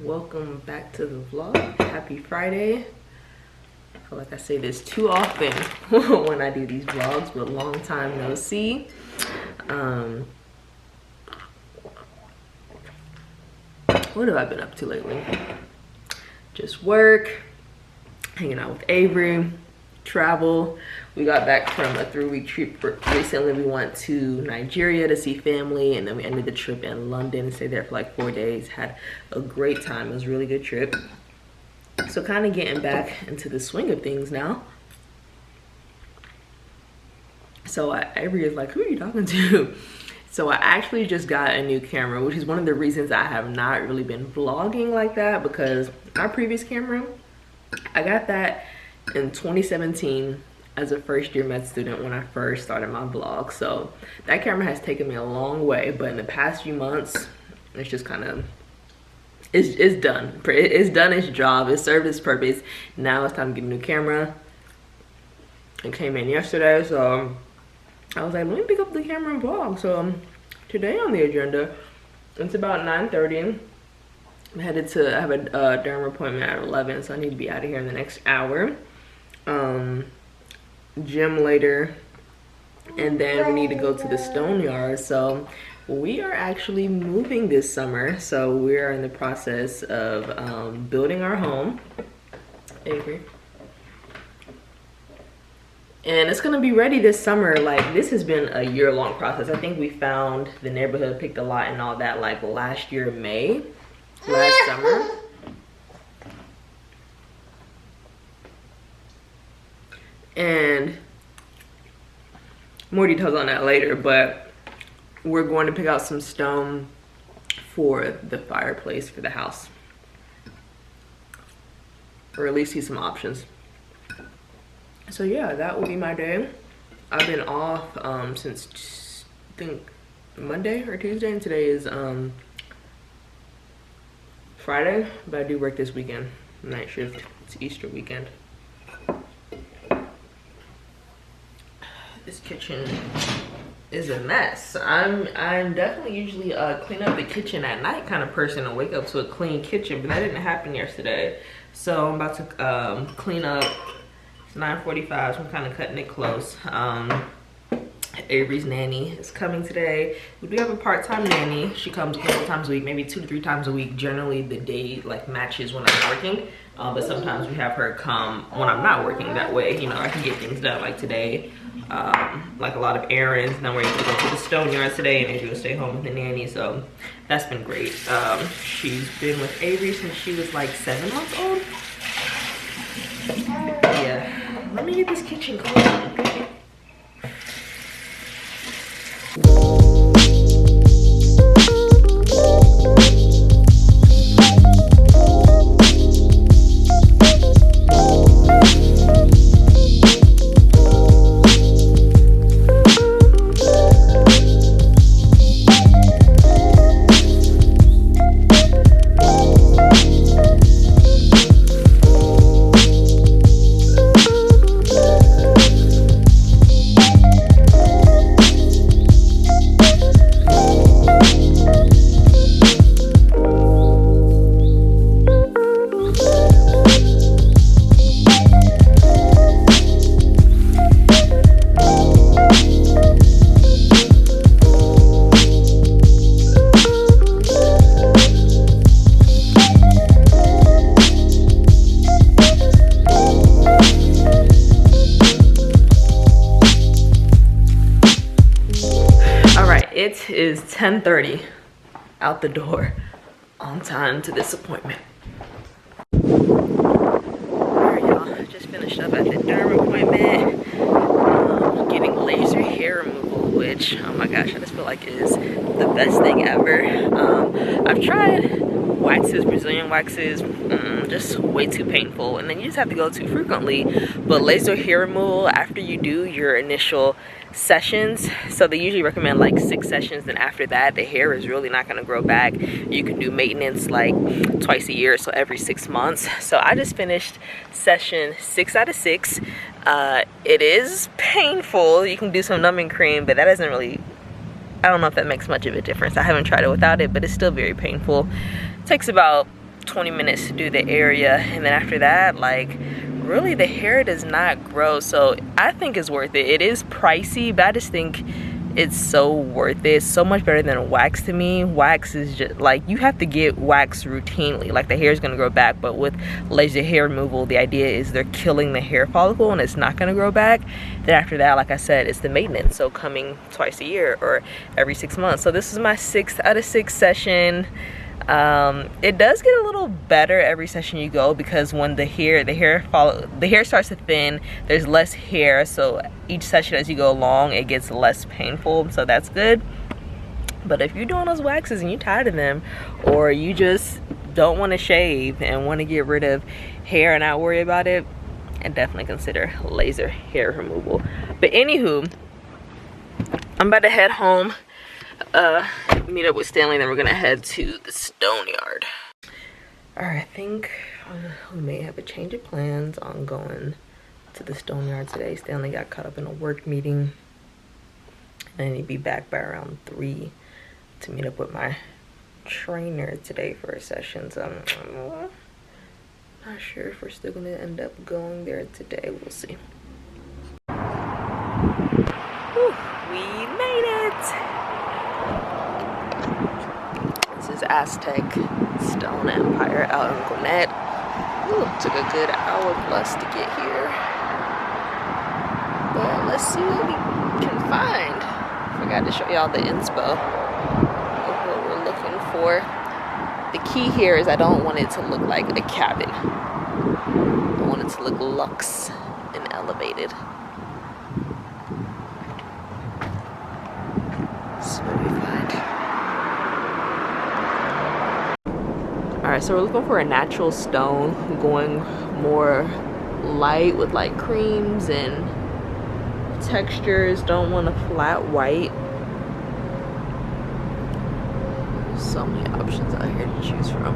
welcome back to the vlog. Happy Friday. I feel like I say this too often when I do these vlogs, but long time no see. What have I been up to lately? Just work, hanging out with Avery, travel. We got back from a 3-week trip recently. We went to Nigeria to see family, and then we ended the trip in London, stayed there for like 4 days, had a great time. It was a really good trip. So kind of getting back into the swing of things now. So Avery is like, who are you talking to? So I actually just got a new camera, which is one of the reasons I have not really been vlogging like that, because my previous camera, I got that in 2017 as a first-year med student when I first started my vlog. So that camera has taken me a long way, but in the past few months, it's just kind of, it's done. It's done its job. It served its purpose. Now it's time to get a new camera. It came in yesterday, so I was like, let me pick up the camera and vlog. So today on the agenda, it's about 9:30. I'm headed to, I have a derm appointment at 11, so I need to be out of here in the next hour. Gym later, and then we need to go to the stone yard. So we are actually moving this summer, so we are in the process of building our home. Avery. And it's gonna be ready this summer. Like, this has been a year-long process. I think we found the neighborhood, picked a lot and all that like last year, May, last summer. And more details on that later, but we're going to pick out some stone for the fireplace for the house, or at least see some options. So yeah, that will be my day. I've been off since I think Monday or Tuesday, and today is Friday, but I do work this weekend, night shift. It's Easter weekend. This kitchen is a mess. I'm definitely usually clean up the kitchen at night kind of person and wake up to a clean kitchen, but that didn't happen yesterday. So I'm about to clean up. It's 9:45, so I'm kind of cutting it close. Avery's nanny is coming today. We do have a part-time nanny. She comes a couple times a week, maybe 2 to 3 times a week. Generally the day like matches when I'm working, but sometimes we have her come when I'm not working. That way, you know, I can get things done. Like today, like a lot of errands, and then we're able to go to the stone yard today, and Avery will stay home with the nanny. So that's been great. She's been with Avery since she was like 7 months old. Yeah, let me get this kitchen clean. It is 10:30, out the door, on time to this appointment. Alright, y'all, just finished up at the derm appointment, getting laser hair removal, which, oh my gosh, I just feel like is the best thing ever. I've tried waxes, Brazilian waxes, just way too painful, and then you just have to go too frequently. But laser hair removal, after you do your initial sessions, so they usually recommend like 6 sessions, then after that the hair is really not going to grow back. You can do maintenance like twice a year, so every 6 months. So I just finished session 6 out of 6. It is painful. You can do some numbing cream, but that doesn't really, I don't know if that makes much of a difference. I haven't tried it without it, but it's still very painful. It takes about 20 minutes to do the area, and then after that, like, really the hair does not grow. So I think it's worth it. It is pricey, but I just think it's so worth it. It's so much better than wax to me. Wax is just like, you have to get wax routinely, like the hair is gonna grow back. But with laser hair removal, the idea is they're killing the hair follicle and it's not gonna grow back. Then after that, like I said, it's the maintenance, so coming twice a year or every 6 months. So this is my 6th out of 6 session. It does get a little better every session you go, because when the hair starts to thin, there's less hair, so each session as you go along it gets less painful, so that's good. But if you're doing those waxes and you're tired of them, or you just don't want to shave and want to get rid of hair and not worry about it, and definitely consider laser hair removal. But anywho, I'm about to head home, meet up with Stanley, then we're gonna head to the stone yard. All right, I think we may have a change of plans on going to the stone yard today. Stanley got caught up in a work meeting, and I need to be back by around 3 to meet up with my trainer today for a session. So I'm not sure if we're still gonna end up going there today. We'll see. Whew, we made it. This is Aztec Stone Empire out in Gwinnett. Ooh, took a good hour plus to get here. But let's see what we can find. Forgot to show y'all the inspo of what we're looking for. The key here is I don't want it to look like a cabin. I want it to look luxe and elevated. So what do we find? Alright, so we're looking for a natural stone, going more light with like creams and textures. Don't want a flat white. There's so many options out here to choose from.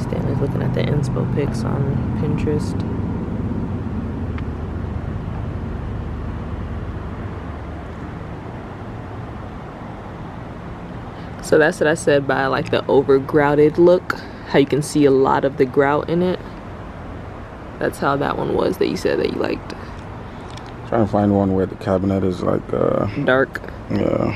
Stanley's looking at the inspo pics on Pinterest. So that's what I said by like the over grouted look, how you can see a lot of the grout in it. That's how that one was that you said that you liked. Trying to find one where the cabinet is like dark. Yeah.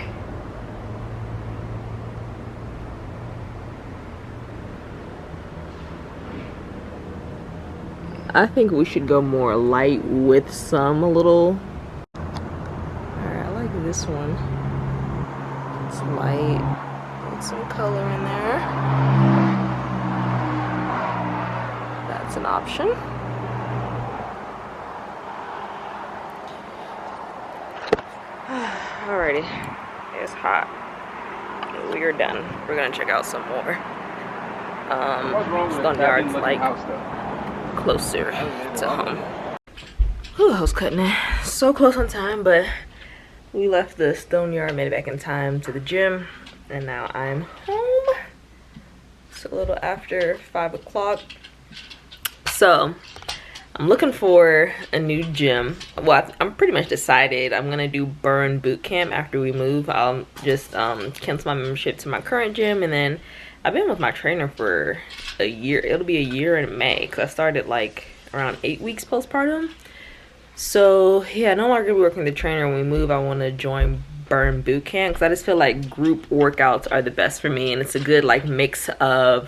I think we should go more light with some a little. Alright, I like this one. It's light. Some color in there. That's an option. Alrighty, it's hot. We are done. We're gonna check out some more. Stone Yard's like closer to home. Whew, I was cutting it so close on time, but we left the stone yard, made it back in time to the gym. And now I'm home. It's a little after 5 o'clock. So I'm looking for a new gym. Well, I'm pretty much decided I'm gonna do burn boot camp after we move. I'll just cancel my membership to my current gym, and then I've been with my trainer for a year. It'll be a year in May, because I started like around 8 weeks postpartum. So yeah, no longer be working with the trainer. When we move, I want to join burn boot camp, because I just feel like group workouts are the best for me, and it's a good like mix of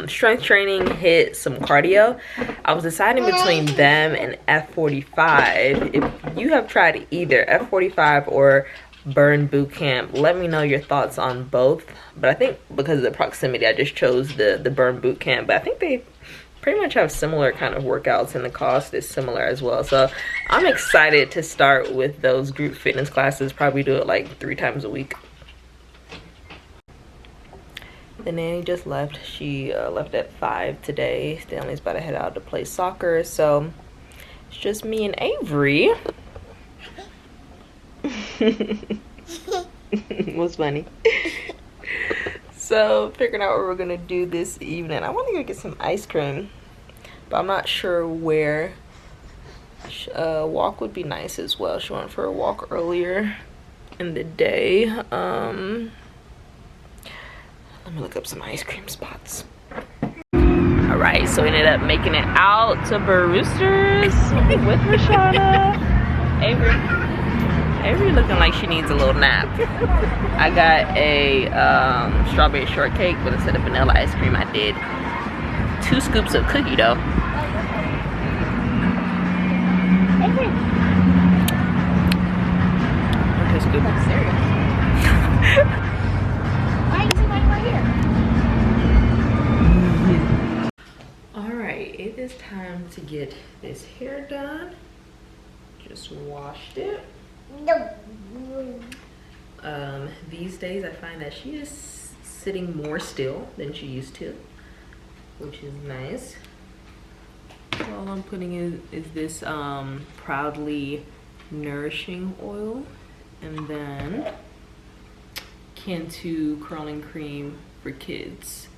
strength training, HIIT, some cardio. I was deciding between them and F45. If you have tried either F45 or burn boot camp, let me know your thoughts on both. But I think because of the proximity, I just chose the burn boot camp. But I think they pretty much have similar kind of workouts, and the cost is similar as well. So I'm excited to start with those group fitness classes. Probably do it like 3 times a week. The nanny just left. She left at 5 today. Stanley's about to head out to play soccer, so it's just me and Avery. What's funny? So figuring out what we're gonna do this evening. I want to go get some ice cream, but I'm not sure where. Walk would be nice as well. She went for a walk earlier. in the day. Let me look up some ice cream spots. All right, so we ended up making it out to Brewster's with Rashana. Avery looking like she needs a little nap. I got a strawberry shortcake, but instead of vanilla ice cream, I did 2 scoops of cookie dough. Okay, scoop. I'm serious. Why are you sitting right here? Alright, it is time to get this hair done. Just washed it. These days I find that she is sitting more still than she used to, which is nice. All I'm putting is this Proudly Nourishing Oil, and then Cantu curling cream for kids.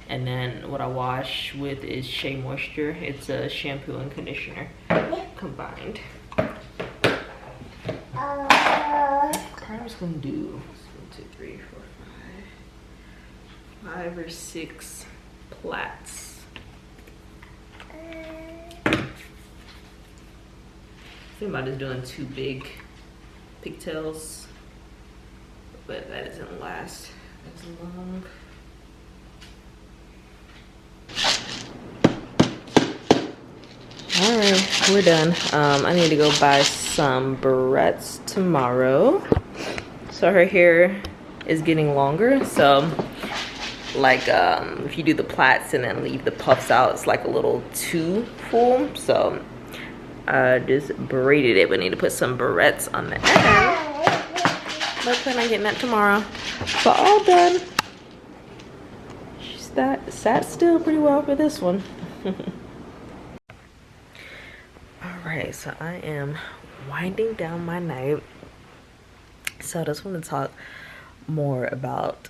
And then what I wash with is Shea Moisture. It's a shampoo and conditioner combined. I'm just gonna do 1, 2, 3, 4, 5 or 6 plaits. Think about just doing 2 big pigtails, but that doesn't last as long. All right, we're done. I need to go buy some barrettes tomorrow. So her hair is getting longer, so like if you do the plaits and then leave the puffs out, it's like a little too full. So I just braided it, but need to put some barrettes on the end. But plan on getting that tomorrow. But all done. She's sat still pretty well for this one. Alright, so I am winding down my night. So I just want to talk more about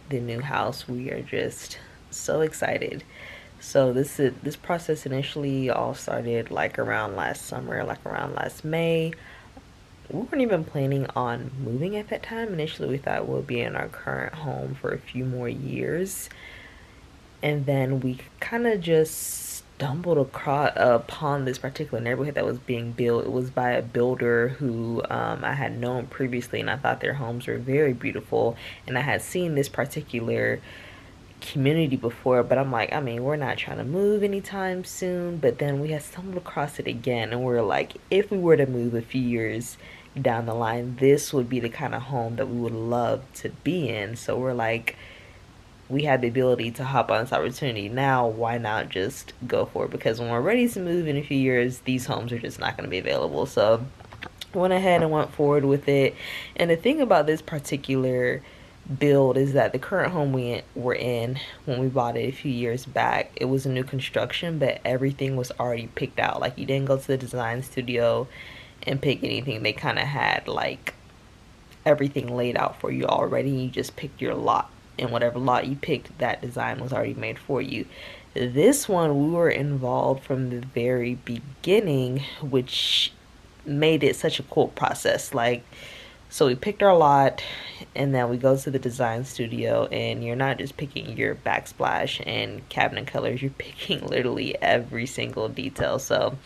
the new house. We are just so excited. So this process initially all started like around last summer, like around last May. We weren't even planning on moving at that time. Initially we thought we'll be in our current home for a few more years. And then we kind of just stumbled upon this particular neighborhood that was being built. It was by a builder who I had known previously, and I thought their homes were very beautiful. And I had seen this particular community before, but I'm like, I mean, we're not trying to move anytime soon. But then we had stumbled across it again, and we're like, if we were to move a few years down the line, this would be the kind of home that we would love to be in. So we're like, we had the ability to hop on this opportunity now, why not just go for it? Because when we're ready to move in a few years, these homes are just not going to be available. So went ahead and went forward with it. And the thing about this particular build is that the current home we were in when we bought it a few years back, it was a new construction, but everything was already picked out. Like, you didn't go to the design studio and pick anything. They kind of had like everything laid out for you already. You just picked your lot, and whatever lot you picked, that design was already made for you. This one, we were involved from the very beginning, which made it such a cool process. Like, so we picked our lot, and then we go to the design studio, and you're not just picking your backsplash and cabinet colors, you're picking literally every single detail. So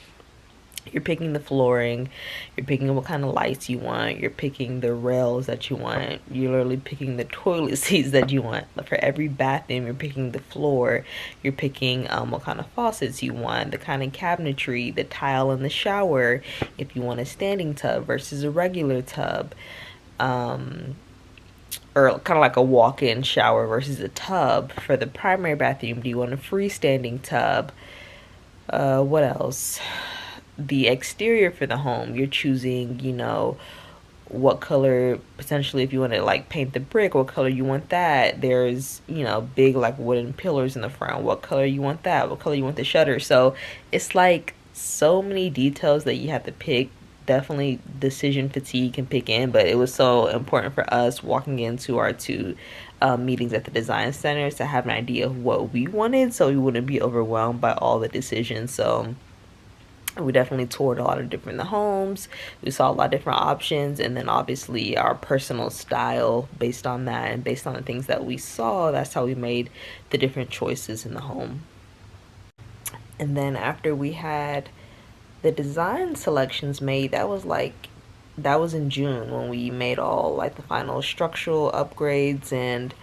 you're picking the flooring, you're picking what kind of lights you want, you're picking the rails that you want, you're literally picking the toilet seats that you want. For every bathroom, you're picking the floor, you're picking what kind of faucets you want, the kind of cabinetry, the tile in the shower, if you want a standing tub versus a regular tub, or kind of like a walk-in shower versus a tub. For the primary bathroom, do you want a freestanding tub? What else? The exterior for the home, you're choosing, you know, what color, potentially if you want to like paint the brick, what color you want that. There's, you know, big like wooden pillars in the front, what color you want that, what color you want the shutter. So it's like so many details that you have to pick. Definitely decision fatigue can pick in, but it was so important for us walking into our 2 meetings at the design center to have an idea of what we wanted, so we wouldn't be overwhelmed by all the decisions. So We definitely toured a lot of different homes. We saw a lot of different options, and then obviously our personal style based on that and based on the things that we saw, that's how we made the different choices in the home. And then after we had the design selections made, that was in June when we made all like the final structural upgrades and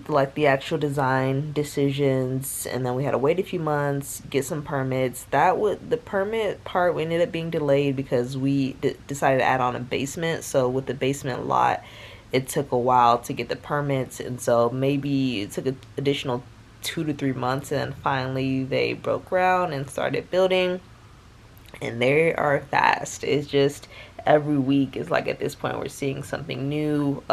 like the actual design decisions. And then we had to wait a few months, get some permits. The permit part ended up being delayed because we decided to add on a basement. So with the basement lot, it took a while to get the permits, and so maybe it took an additional 2 to 3 months, and finally they broke ground and started building. And they are fast. It's just every week is like, at this point we're seeing something new.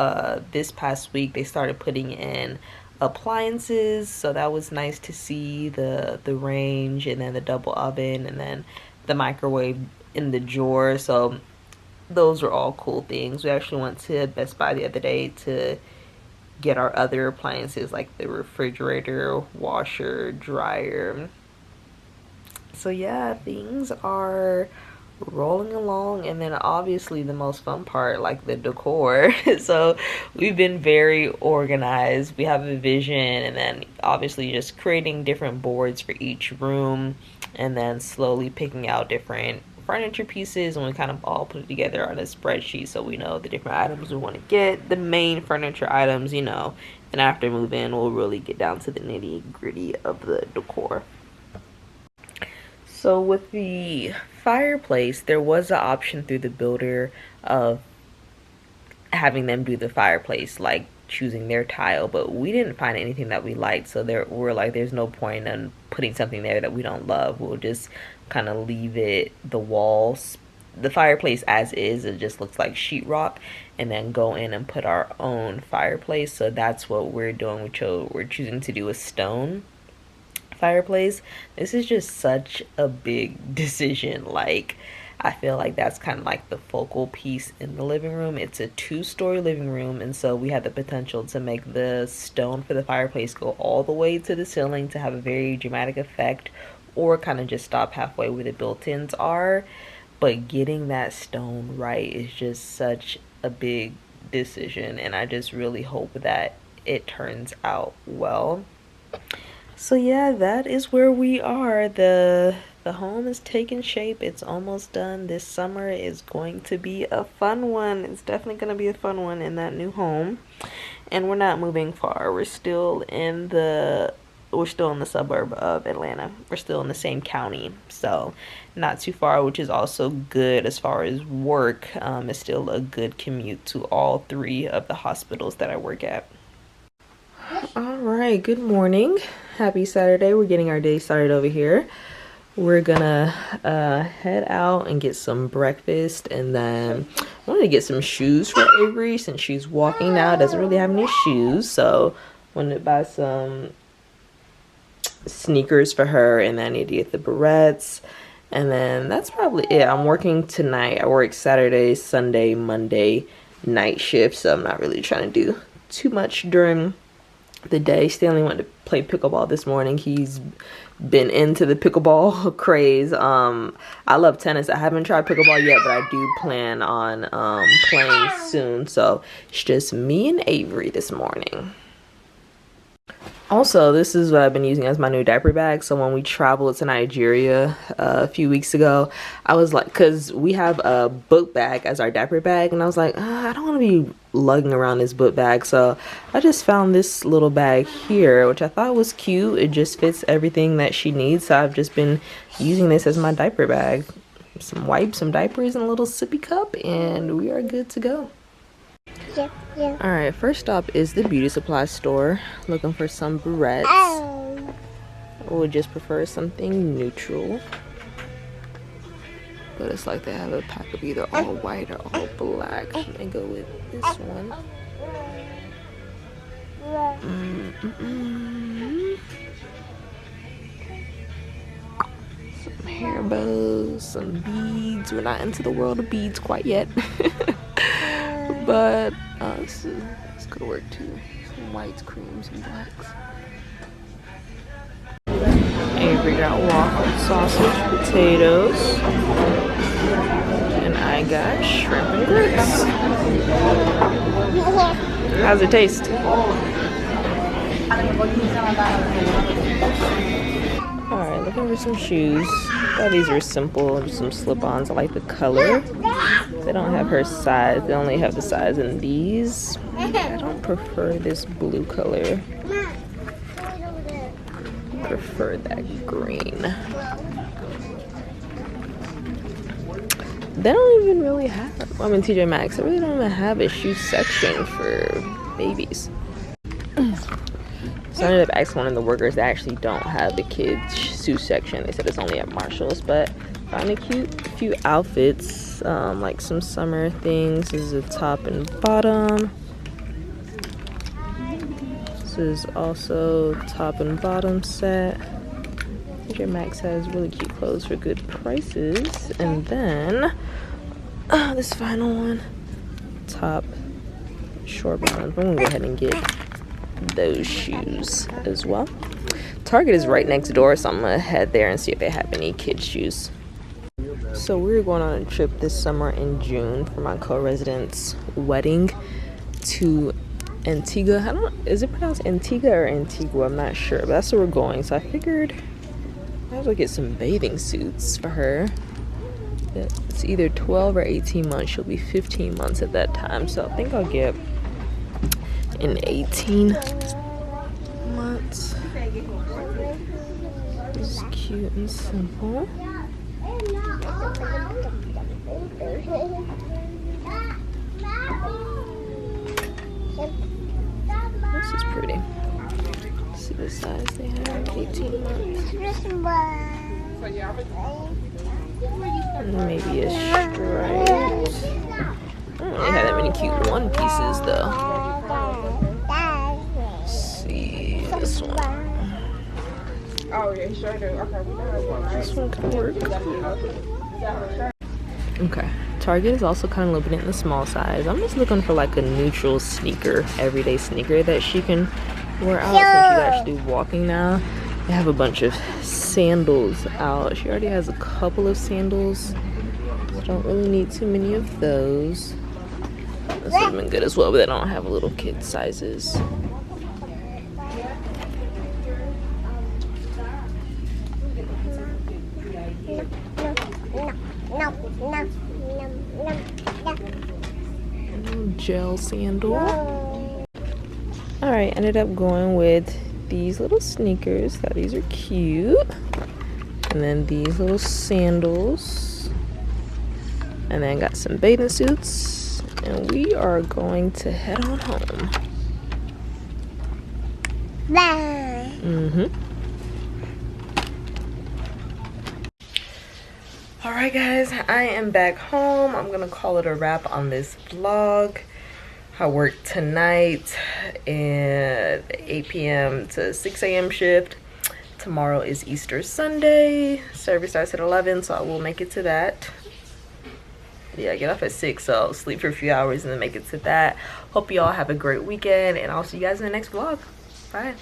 This past week they started putting in appliances, so that was nice to see, the range, and then the double oven, and then the microwave in the drawer. So those were all cool things. We actually went to Best Buy the other day to get our other appliances like the refrigerator, washer, dryer. So yeah, things are rolling along. And then obviously the most fun part, like the decor. So we've been very organized. We have a vision, and then obviously just creating different boards for each room, and then slowly picking out different furniture pieces, and we kind of all put it together on a spreadsheet so we know the different items we want to get, the main furniture items, and after move in we'll really get down to the nitty-gritty of the decor. So with the fireplace, there was an option through the builder of having them do the fireplace, like choosing their tile, but we didn't find anything that we liked. So we're like, there's no point in putting something there that we don't love. We'll just kind of leave it, the walls, the fireplace as is. It just looks like sheetrock, and then go in and put our own fireplace. So that's what we're doing. We're choosing to do a stone fireplace. This is just such a big decision. Like, I feel like that's kind of like the focal piece in the living room. It's a 2-story living room, and so we had the potential to make the stone for the fireplace go all the way to the ceiling to have a very dramatic effect, or kind of just stop halfway where the built-ins are. But getting that stone right is just such a big decision, and I just really hope that it turns out well. So yeah, that is where we are. The home is taking shape. It's almost done. This summer is going to be a fun one. It's definitely going to be a fun one in that new home. And we're not moving far. We're still in the suburb of Atlanta. We're still in the same county, so not too far, which is also good as far as work. It's still a good commute to all 3 of the hospitals that I work at. All right, good morning. Happy Saturday. We're getting our day started over here. We're gonna head out and get some breakfast, and then I wanted to get some shoes for Avery since she's walking now, doesn't really have any shoes. So I wanted to buy some sneakers for her, and then I need to get the barrettes, and then that's probably it. I'm working tonight. I work Saturday, Sunday, Monday night shift, so I'm not really trying to do too much during the day. Stanley went to play pickleball this morning. He's been into the pickleball craze. I love tennis. I haven't tried pickleball yet, but I do plan on playing soon. So it's just me and Avery this morning. Also, this is what I've been using as my new diaper bag. So when we traveled to Nigeria a few weeks ago, I was like, because we have a book bag as our diaper bag, and I was like, I don't want to be lugging around this book bag. So I just found this little bag here, which I thought was cute. It just fits everything that she needs. So I've just been using this as my diaper bag. Some wipes, some diapers, and a little sippy cup, and we are good to go. Yeah. All right, first stop is the beauty supply store. Looking for some barrettes. Oh. Would just prefer something neutral, but it's like they have a pack of either all white or all black. Let me go with this one. Some hair bows, some beads. We're not into the world of beads quite yet. But this could work too. Some whites, creams, and blacks. Avery got waffle sausage, potatoes, and I got shrimp and grits. How's it taste? Alright, looking for some shoes. Thought these were simple, just some slip-ons. I like the color. They don't have her size. They only have the size in these. I don't prefer this blue color. I prefer that green. They don't even really have, I mean, TJ Maxx, they really don't even have a shoe section for babies. So I ended up asking one of the workers that actually don't have the kids shoe section. They said it's only at Marshall's, but found a few outfits, like some summer things. This is a top and bottom. This is also top and bottom set. TJ Maxx has really cute clothes for good prices. And then this final one, top, short bottoms. I'm gonna go ahead and get those shoes as well. Target is right next door, so I'm gonna head there and see if they have any kids shoes. So we're going on a trip this summer in June for my co-resident's wedding to Antigua. Is it pronounced Antigua or Antigua? I'm not sure, but that's where we're going. So I figured I have to get some bathing suits for her. It's either 12 or 18 months. She'll be 15 months at that time, so I think I'll get in 18 months. It's cute and simple. This is pretty. See the size they have, 18 months. And maybe a stripe. I don't really have that many cute one pieces though. This one. Oh yeah, sure do. Okay, this one can work. Okay. Target is also kind of limited in the small size. I'm just looking for like a neutral sneaker, everyday sneaker that she can wear out since she's actually walking now. They have a bunch of sandals out. She already has a couple of sandals. So don't really need too many of those. This would have been good as well, but they don't have little kid sizes. Gel sandal. Alright, ended up going with these little sneakers. Thought these are cute. And then these little sandals. And then got some bathing suits. And we are going to head on home. Alright guys, I am back home. I'm gonna call it a wrap on this vlog. I worked tonight at 8 p.m. to 6 a.m. shift. Tomorrow is Easter Sunday. Service starts at 11, so I will make it to that. Yeah, I get off at 6, so I'll sleep for a few hours and then make it to that. Hope you all have a great weekend, and I'll see you guys in the next vlog. Bye.